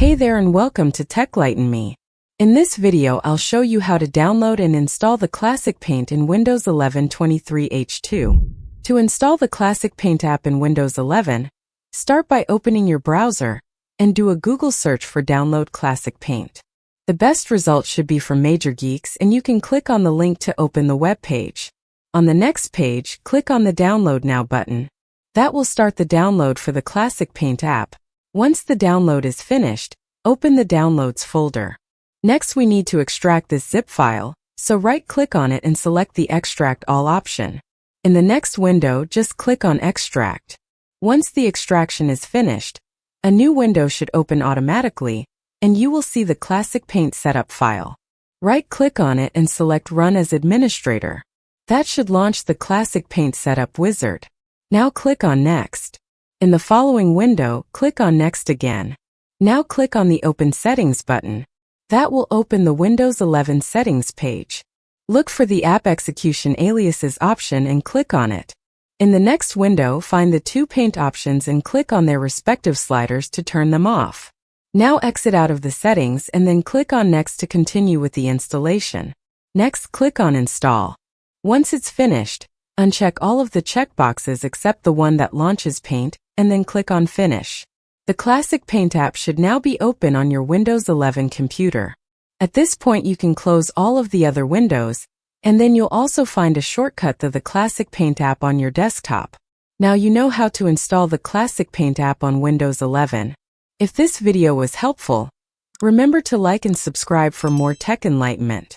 Hey there and welcome to TechLighten Me. In this video I'll show you how to download and install the Classic Paint in Windows 11 23H2. To install the Classic Paint app in Windows 11, start by opening your browser and do a Google search for Download Classic Paint. The best result should be from Major Geeks, and you can click on the link to open the web page. On the next page, click on the Download Now button. That will start the download for the Classic Paint app. Once the download is finished, open the Downloads folder. Next we need to extract this zip file, so right-click on it and select the Extract All option. In the next window, just click on Extract. Once the extraction is finished, a new window should open automatically, and you will see the Classic Paint setup file. Right-click on it and select Run as Administrator. That should launch the Classic Paint setup wizard. Now click on Next. In the following window, click on Next again. Now click on the Open Settings button. That will open the Windows 11 settings page. Look for the App Execution Aliases option and click on it. In the next window, find the two paint options and click on their respective sliders to turn them off. Now exit out of the settings and then click on Next to continue with the installation. Next, click on Install. Once it's finished, uncheck all of the checkboxes except the one that launches Paint, and then click on Finish. The Classic Paint app should now be open on your Windows 11 computer. At this point you can close all of the other windows, and then you'll also find a shortcut to the Classic Paint app on your desktop. Now you know how to install the Classic Paint app on Windows 11. If this video was helpful, remember to like and subscribe for more tech enlightenment.